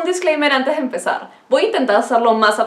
Un disclaimer antes de empezar. Voy a intentar hacerlo más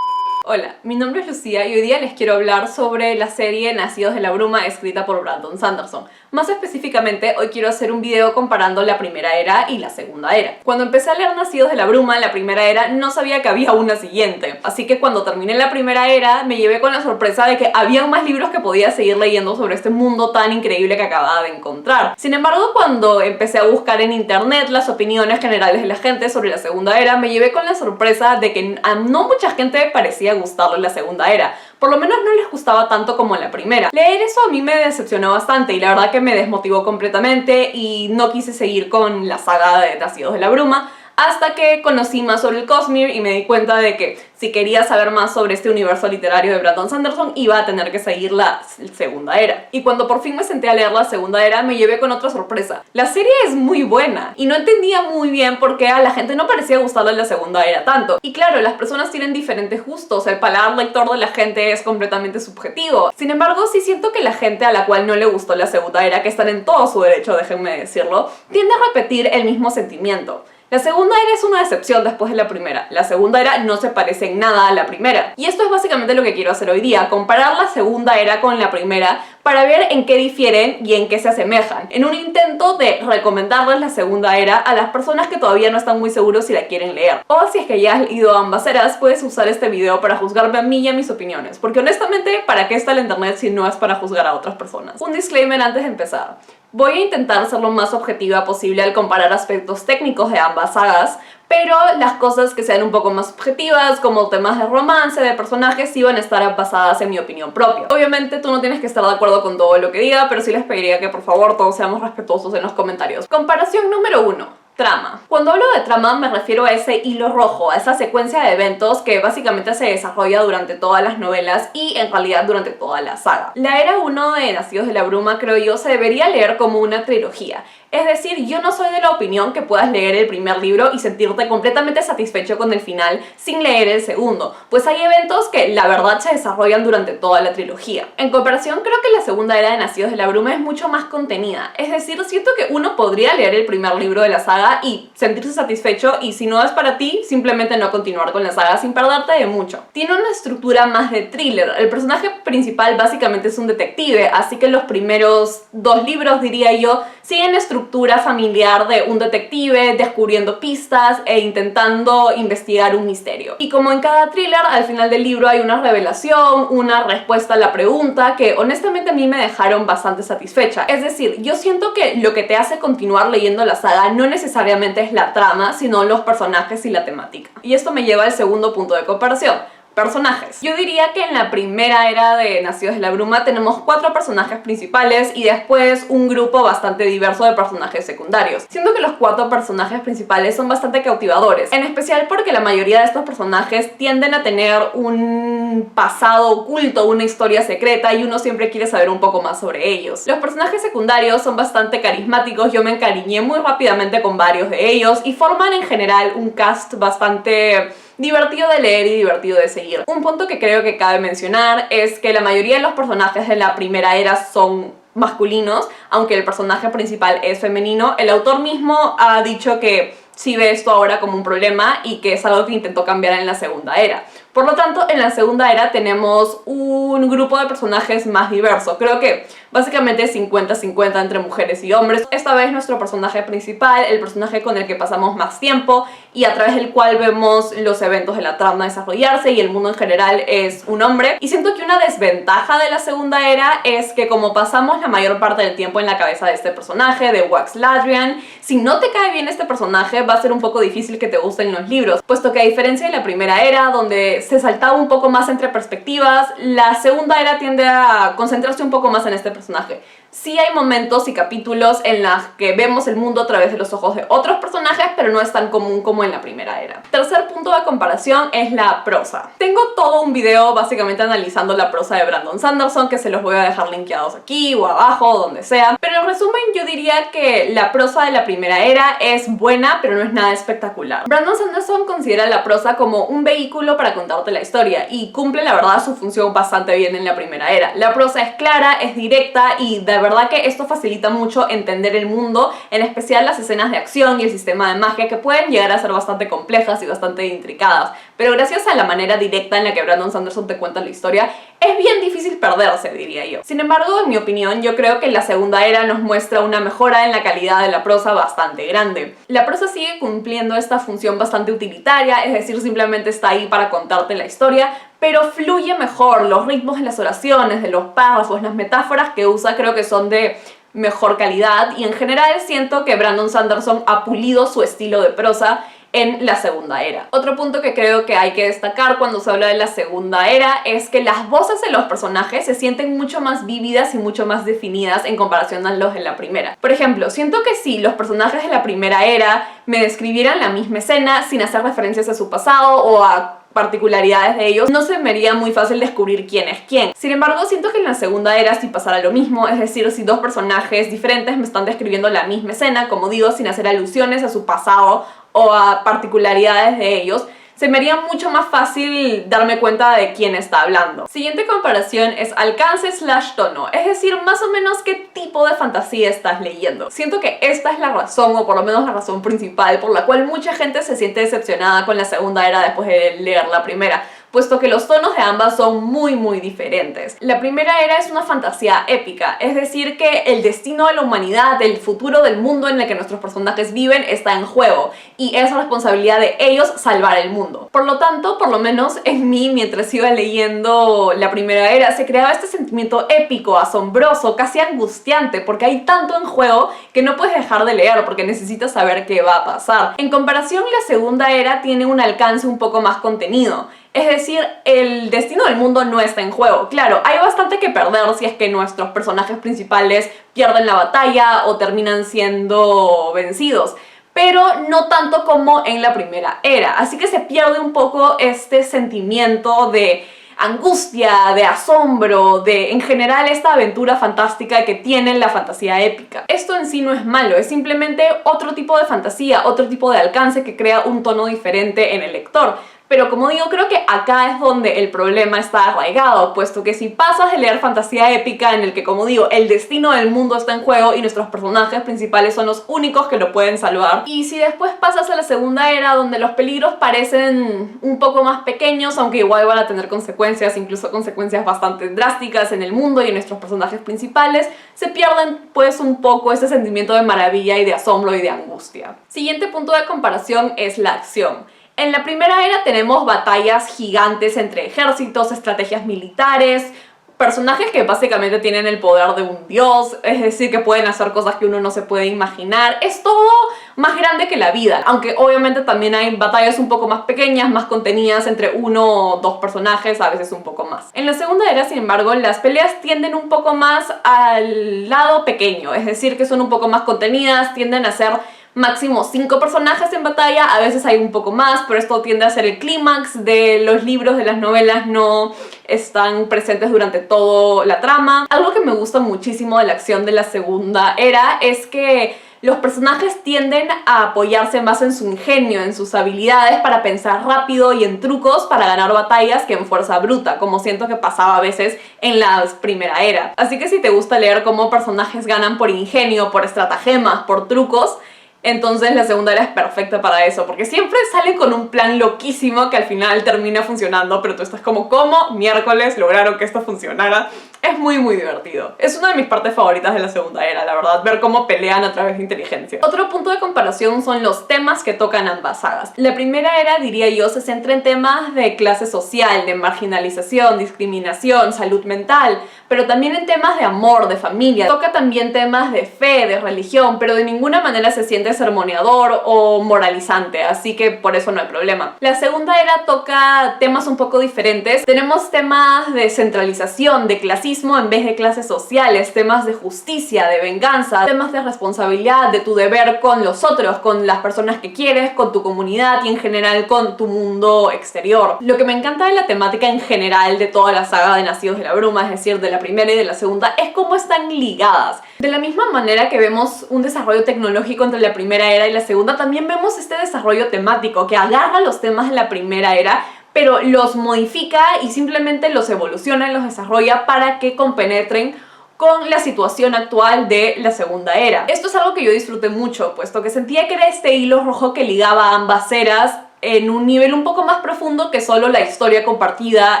Hola, mi nombre es Lucía y hoy día les quiero hablar sobre la serie Nacidos de la Bruma escrita por Brandon Sanderson. Más específicamente, hoy quiero hacer un video comparando la primera era y la segunda era. Cuando empecé a leer Nacidos de la Bruma, la primera era, no sabía que había una siguiente. Así que cuando terminé la primera era, me llevé con la sorpresa de que había más libros que podía seguir leyendo sobre este mundo tan increíble que acababa de encontrar. Sin embargo, cuando empecé a buscar en internet las opiniones generales de la gente sobre la segunda era, me llevé con la sorpresa de que a no mucha gente parecía gustarle la segunda era. Por lo menos no les gustaba tanto como la primera. Leer eso a mí me decepcionó bastante y la verdad que me desmotivó completamente y no quise seguir con la saga de Nacidos de la Bruma hasta que conocí más sobre el Cosmere y me di cuenta de que si quería saber más sobre este universo literario de Brandon Sanderson iba a tener que seguir la segunda era. Y cuando por fin me senté a leer la segunda era me llevé con otra sorpresa. La serie es muy buena y no entendía muy bien por qué a la gente no parecía gustarle la segunda era tanto. Y claro, las personas tienen diferentes gustos, el paladar lector de la gente es completamente subjetivo. Sin embargo, sí siento que la gente a la cual no le gustó la segunda era, que están en todo su derecho, déjenme decirlo, tiende a repetir el mismo sentimiento. La segunda era es una decepción después de la primera. La segunda era no se parece en nada a la primera. Y esto es básicamente lo que quiero hacer hoy día, comparar la segunda era con la primera para ver en qué difieren y en qué se asemejan, en un intento de recomendarles la segunda era a las personas que todavía no están muy seguros si la quieren leer. O si es que ya has leído ambas eras, puedes usar este video para juzgarme a mí y a mis opiniones, porque honestamente, ¿para qué está el internet si no es para juzgar a otras personas? Un disclaimer antes de empezar. Voy a intentar ser lo más objetiva posible al comparar aspectos técnicos de ambas sagas, pero las cosas que sean un poco más objetivas, como temas de romance, de personajes, sí van a estar basadas en mi opinión propia. Obviamente tú no tienes que estar de acuerdo con todo lo que diga, pero sí les pediría que por favor todos seamos respetuosos en los comentarios. Comparación número 1. Trama. Cuando hablo de trama me refiero a ese hilo rojo, a esa secuencia de eventos que básicamente se desarrolla durante todas las novelas y en realidad durante toda la saga. La era 1 de Nacidos de la Bruma, creo yo, se debería leer como una trilogía. Es decir, yo no soy de la opinión que puedas leer el primer libro y sentirte completamente satisfecho con el final sin leer el segundo, pues hay eventos que la verdad se desarrollan durante toda la trilogía. En comparación, creo que la segunda era de Nacidos de la Bruma es mucho más contenida, es decir, siento que uno podría leer el primer libro de la saga y sentirse satisfecho, y si no es para ti, simplemente no continuar con la saga sin perderte de mucho. Tiene una estructura más de thriller, el personaje principal básicamente es un detective, así que los primeros 2 libros, diría yo, siguen estructura familiar de un detective descubriendo pistas e intentando investigar un misterio. Y como en cada thriller, al final del libro hay una revelación, una respuesta a la pregunta que honestamente a mí me dejaron bastante satisfecha. Es decir, yo siento que lo que te hace continuar leyendo la saga no necesariamente es la trama, sino los personajes y la temática. Y esto me lleva al segundo punto de comparación. Personajes. Yo diría que en la primera era de Nacidos de la Bruma tenemos 4 personajes principales y después un grupo bastante diverso de personajes secundarios. Siento que los 4 personajes principales son bastante cautivadores, en especial porque la mayoría de estos personajes tienden a tener un pasado oculto, una historia secreta, y uno siempre quiere saber un poco más sobre ellos. Los personajes secundarios son bastante carismáticos, yo me encariñé muy rápidamente con varios de ellos y forman en general un cast bastante divertido de leer y divertido de seguir. Un punto que creo que cabe mencionar es que la mayoría de los personajes de la primera era son masculinos, aunque el personaje principal es femenino. El autor mismo ha dicho que sí ve esto ahora como un problema y que es algo que intentó cambiar en la segunda era. Por lo tanto, en la segunda era tenemos un grupo de personajes más diverso. Creo que básicamente 50-50 entre mujeres y hombres. Esta vez nuestro personaje principal, el personaje con el que pasamos más tiempo y a través del cual vemos los eventos de la trama desarrollarse y el mundo en general, es un hombre. Y siento que una desventaja de la segunda era es que como pasamos la mayor parte del tiempo en la cabeza de este personaje, de Wax Ladrian, si no te cae bien este personaje va a ser un poco difícil que te gusten los libros, puesto que a diferencia de la primera era, donde se saltaba un poco más entre perspectivas, la segunda era tiende a concentrarse un poco más en este personaje. Sí hay momentos y capítulos en los que vemos el mundo a través de los ojos de otros personajes, pero no es tan común como en la primera era. Tercer punto de comparación es la prosa. Tengo todo un video básicamente analizando la prosa de Brandon Sanderson, que se los voy a dejar linkeados aquí o abajo o donde sea. Pero en resumen yo diría que la prosa de la primera era es buena, pero no es nada espectacular. Brandon Sanderson considera la prosa como un vehículo para contarte la historia y cumple la verdad su función bastante bien en la primera era. La prosa es clara, es directa y de verdad que esto facilita mucho entender el mundo, en especial las escenas de acción y el sistema de magia, que pueden llegar a ser bastante complejas y bastante intricadas, pero gracias a la manera directa en la que Brandon Sanderson te cuenta la historia, es bien difícil perderse, diría yo. Sin embargo, en mi opinión, yo creo que la segunda era nos muestra una mejora en la calidad de la prosa bastante grande. La prosa sigue cumpliendo esta función bastante utilitaria, es decir, simplemente está ahí para contarte la historia, pero fluye mejor. Los ritmos de las oraciones, de los párrafos, las metáforas que usa creo que son de mejor calidad, y en general siento que Brandon Sanderson ha pulido su estilo de prosa en la segunda era. Otro punto que creo que hay que destacar cuando se habla de la segunda era es que las voces de los personajes se sienten mucho más vívidas y mucho más definidas en comparación a los de la primera. Por ejemplo, siento que si los personajes de la primera era me describieran la misma escena sin hacer referencias a su pasado o a particularidades de ellos, no se me haría muy fácil descubrir quién es quién. Sin embargo, siento que en la segunda era sí pasará lo mismo, es decir, si dos personajes diferentes me están describiendo la misma escena, como digo, sin hacer alusiones a su pasado o a particularidades de ellos, se me haría mucho más fácil darme cuenta de quién está hablando. Siguiente comparación es alcance/tono, es decir, más o menos qué tipo de fantasía estás leyendo. Siento que esta es la razón, o por lo menos la razón principal, por la cual mucha gente se siente decepcionada con la segunda era después de leer la primera, puesto que los tonos de ambas son muy diferentes. La primera era es una fantasía épica, es decir que el destino de la humanidad, el futuro del mundo en el que nuestros personajes viven está en juego, y es responsabilidad de ellos salvar el mundo. Por lo tanto, por lo menos en mí, mientras iba leyendo la primera era, se creaba este sentimiento épico, asombroso, casi angustiante, porque hay tanto en juego que no puedes dejar de leer porque necesitas saber qué va a pasar. En comparación, la segunda era tiene un alcance un poco más contenido. Es decir, el destino del mundo no está en juego. Claro, hay bastante que perder si es que nuestros personajes principales pierden la batalla o terminan siendo vencidos, pero no tanto como en la primera era. Así que se pierde un poco este sentimiento de angustia, de asombro, de en general esta aventura fantástica que tiene la fantasía épica. Esto en sí no es malo, es simplemente otro tipo de fantasía, otro tipo de alcance que crea un tono diferente en el lector. Pero como digo, creo que acá es donde el problema está arraigado, puesto que si pasas de leer fantasía épica en el que, como digo, el destino del mundo está en juego y nuestros personajes principales son los únicos que lo pueden salvar, y si después pasas a la segunda era donde los peligros parecen un poco más pequeños, aunque igual van a tener consecuencias, incluso consecuencias bastante drásticas en el mundo y en nuestros personajes principales, se pierden pues un poco ese sentimiento de maravilla y de asombro y de angustia. Siguiente punto de comparación es la acción. En la primera era tenemos batallas gigantes entre ejércitos, estrategias militares, personajes que básicamente tienen el poder de un dios, es decir, que pueden hacer cosas que uno no se puede imaginar. Es todo más grande que la vida, aunque obviamente también hay batallas un poco más pequeñas, más contenidas entre uno o dos personajes, a veces un poco más. En la segunda era, sin embargo, las peleas tienden un poco más al lado pequeño, es decir, que son un poco más contenidas, tienden a ser máximo 5 personajes en batalla, a veces hay un poco más, pero esto tiende a ser el clímax de los libros, de las novelas, no están presentes durante toda la trama. Algo que me gusta muchísimo de la acción de la segunda era es que los personajes tienden a apoyarse más en su ingenio, en sus habilidades para pensar rápido y en trucos para ganar batallas que en fuerza bruta, como siento que pasaba a veces en la primera era. Así que si te gusta leer cómo personajes ganan por ingenio, por estratagemas, por trucos, entonces la segunda era es perfecta para eso, porque siempre salen con un plan loquísimo que al final termina funcionando, pero tú estás como, ¿cómo miércoles lograron que esto funcionara? Es muy divertido. Es una de mis partes favoritas de la segunda era, la verdad, ver cómo pelean a través de inteligencia. Otro punto de comparación son los temas que tocan ambas sagas. La primera era, diría yo, se centra en temas de clase social, de marginalización, discriminación, salud mental, pero también en temas de amor, de familia. Toca también temas de fe, de religión, pero de ninguna manera se siente sermoneador o moralizante, así que por eso no hay problema. La segunda era toca temas un poco diferentes. Tenemos temas de centralización, de clasismo en vez de clases sociales, temas de justicia, de venganza, temas de responsabilidad, de tu deber con los otros, con las personas que quieres, con tu comunidad y en general con tu mundo exterior. Lo que me encanta de la temática en general de toda la saga de Nacidos de la Bruma, es decir, de la primera y de la segunda, es cómo están ligadas. De la misma manera que vemos un desarrollo tecnológico entre la primera era y la segunda, también vemos este desarrollo temático que agarra los temas de la primera era, pero los modifica y simplemente los evoluciona y los desarrolla para que compenetren con la situación actual de la segunda era. Esto es algo que yo disfruté mucho, puesto que sentía que era este hilo rojo que ligaba ambas eras en un nivel un poco más profundo que solo la historia compartida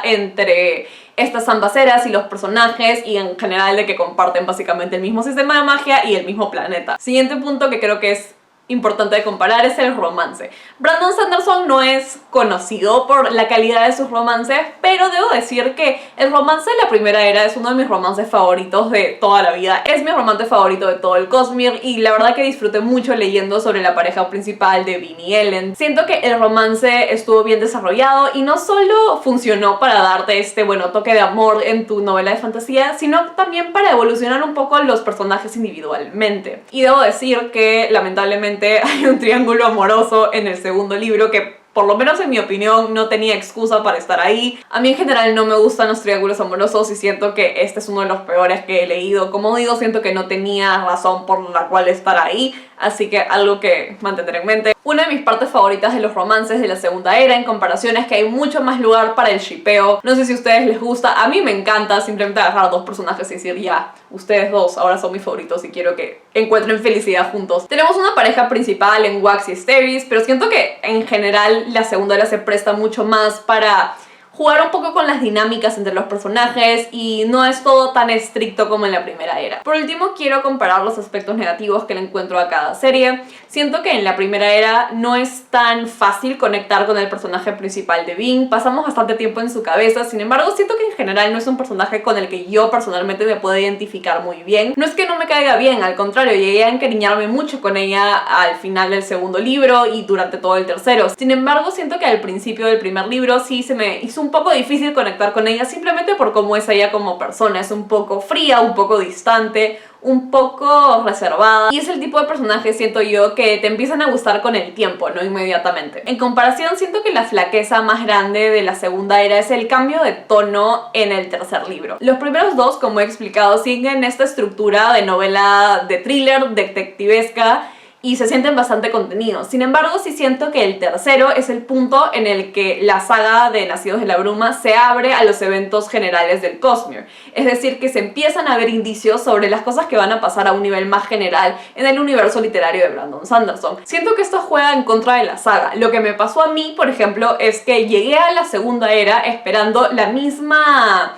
entre estas ambas eras y los personajes, y en general de que comparten básicamente el mismo sistema de magia y el mismo planeta. Siguiente punto que creo que es importante de comparar es el romance. Brandon Sanderson no es conocido por la calidad de sus romances, pero debo decir que el romance de la primera era es uno de mis romances favoritos de toda la vida. Es mi romance favorito de todo el Cosmere y la verdad que disfruté mucho leyendo sobre la pareja principal de Vin y Ellen. Siento que el romance estuvo bien desarrollado y no solo funcionó para darte este toque de amor en tu novela de fantasía, sino también para evolucionar un poco los personajes individualmente. Y debo decir que lamentablemente hay un triángulo amoroso en el segundo libro que, por lo menos en mi opinión, no tenía excusa para estar ahí. A mí en general no me gustan los triángulos amorosos y siento que este es uno de los peores que he leído. Como digo, siento que no tenía razón por la cual estar ahí, así que algo que mantendré en mente. Una de mis partes favoritas de los romances de la segunda era en comparación es que hay mucho más lugar para el shippeo. No sé si a ustedes les gusta, a mí me encanta simplemente agarrar dos personajes y decir ya, ustedes dos ahora son mis favoritos y quiero que encuentren felicidad juntos. Tenemos una pareja principal en Wax y Asteris, pero siento que en general la segunda era se presta mucho más para jugar un poco con las dinámicas entre los personajes y no es todo tan estricto como en la primera era. Por último, quiero comparar los aspectos negativos que le encuentro a cada serie. Siento que en la primera era no es tan fácil conectar con el personaje principal de Vin, pasamos bastante tiempo en su cabeza, sin embargo siento que en general no es un personaje con el que yo personalmente me puedo identificar muy bien. No es que no me caiga bien, al contrario, llegué a encariñarme mucho con ella al final del segundo libro y durante todo el tercero. Sin embargo, siento que al principio del primer libro sí se me hizo un poco difícil conectar con ella simplemente por cómo es ella como persona. Es un poco fría, un poco distante, un poco reservada y es el tipo de personaje, siento yo, que te empiezan a gustar con el tiempo, no inmediatamente. En comparación, siento que la flaqueza más grande de la segunda era es el cambio de tono en el tercer libro. Los primeros dos, como he explicado, siguen esta estructura de novela de thriller, detectivesca, y se sienten bastante contenidos. Sin embargo, sí siento que el tercero es el punto en el que la saga de Nacidos de la Bruma se abre a los eventos generales del Cosmere. Es decir, que se empiezan a ver indicios sobre las cosas que van a pasar a un nivel más general en el universo literario de Brandon Sanderson. Siento que esto juega en contra de la saga. Lo que me pasó a mí, por ejemplo, es que llegué a la segunda era esperando la misma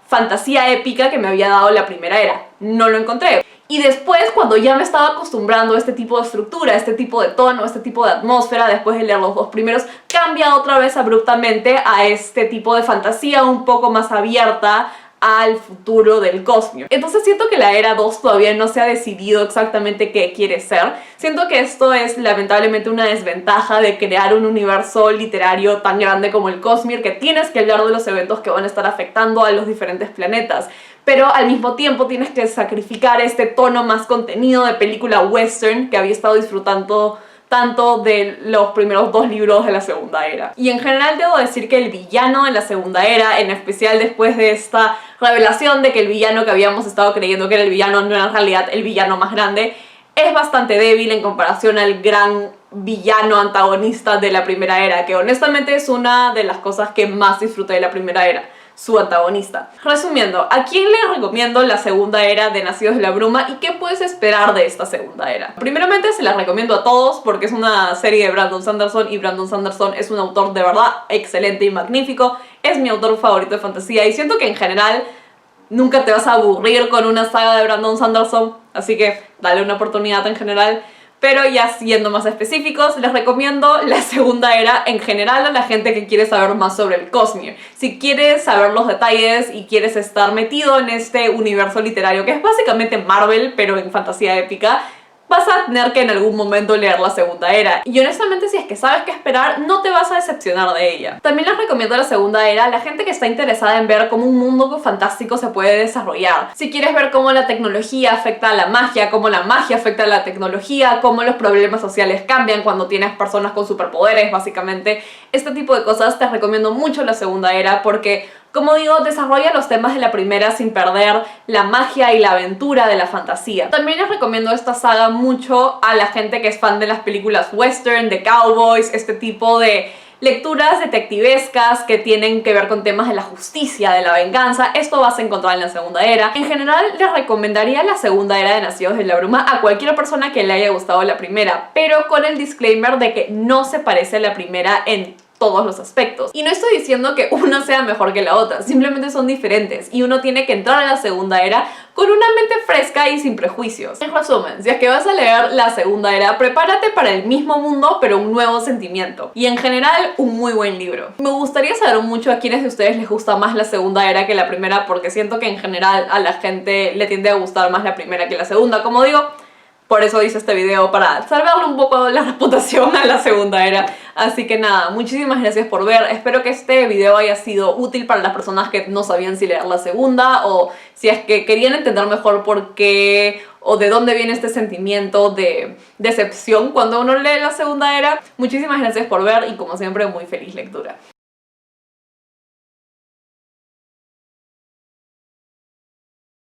fantasía épica que me había dado la primera era. No lo encontré. Y después, cuando ya me estaba acostumbrando a este tipo de estructura, a este tipo de tono, a este tipo de atmósfera, después de leer los dos primeros, cambia otra vez abruptamente a este tipo de fantasía un poco más abierta al futuro del Cosmere. Entonces siento que la era 2 todavía no se ha decidido exactamente qué quiere ser. Siento que esto es lamentablemente una desventaja de crear un universo literario tan grande como el Cosmere, que tienes que hablar de los eventos que van a estar afectando a los diferentes planetas, pero al mismo tiempo tienes que sacrificar este tono más contenido de película western que había estado disfrutando tanto de los primeros dos libros de la segunda era. Y en general debo decir que el villano de la segunda era, en especial después de esta revelación de que el villano que habíamos estado creyendo que era el villano no era en realidad el villano más grande, es bastante débil en comparación al gran villano antagonista de la primera era, que honestamente es una de las cosas que más disfruté de la primera era, su antagonista. Resumiendo, ¿a quién le recomiendo la segunda era de Nacidos de la Bruma y qué puedes esperar de esta segunda era? Primeramente se la recomiendo a todos porque es una serie de Brandon Sanderson y Brandon Sanderson es un autor de verdad excelente y magnífico. Es mi autor favorito de fantasía y siento que en general nunca te vas a aburrir con una saga de Brandon Sanderson, así que dale una oportunidad en general. Pero ya siendo más específicos, les recomiendo la segunda era en general a la gente que quiere saber más sobre el Cosmere. Si quieres saber los detalles y quieres estar metido en este universo literario que es básicamente Marvel, pero en fantasía épica, vas a tener que en algún momento leer la segunda era. Y honestamente, si es que sabes qué esperar, no te vas a decepcionar de ella. También les recomiendo la segunda era a la gente que está interesada en ver cómo un mundo fantástico se puede desarrollar. Si quieres ver cómo la tecnología afecta a la magia, cómo la magia afecta a la tecnología, cómo los problemas sociales cambian cuando tienes personas con superpoderes, básicamente, este tipo de cosas, te recomiendo mucho la segunda era porque, como digo, desarrolla los temas de la primera sin perder la magia y la aventura de la fantasía. También les recomiendo esta saga mucho a la gente que es fan de las películas western, de cowboys, este tipo de lecturas detectivescas que tienen que ver con temas de la justicia, de la venganza. Esto vas a encontrar en la Segunda Era. En general les recomendaría la Segunda Era de Nacidos de la Bruma a cualquier persona que le haya gustado la primera, pero con el disclaimer de que no se parece a la primera en todos los aspectos. Y no estoy diciendo que una sea mejor que la otra, simplemente son diferentes y uno tiene que entrar a la Segunda Era con una mente fresca y sin prejuicios. En resumen, si es que vas a leer la Segunda Era, prepárate para el mismo mundo pero un nuevo sentimiento. Y en general, un muy buen libro. Me gustaría saber mucho a quiénes de ustedes les gusta más la Segunda Era que la primera, porque siento que en general a la gente le tiende a gustar más la primera que la segunda. Como digo, por eso hice este video, para salvarle un poco la reputación a la Segunda Era. Así que nada, muchísimas gracias por ver. Espero que este video haya sido útil para las personas que no sabían si leer la segunda, o si es que querían entender mejor por qué o de dónde viene este sentimiento de decepción cuando uno lee la Segunda Era. Muchísimas gracias por ver y como siempre, muy feliz lectura.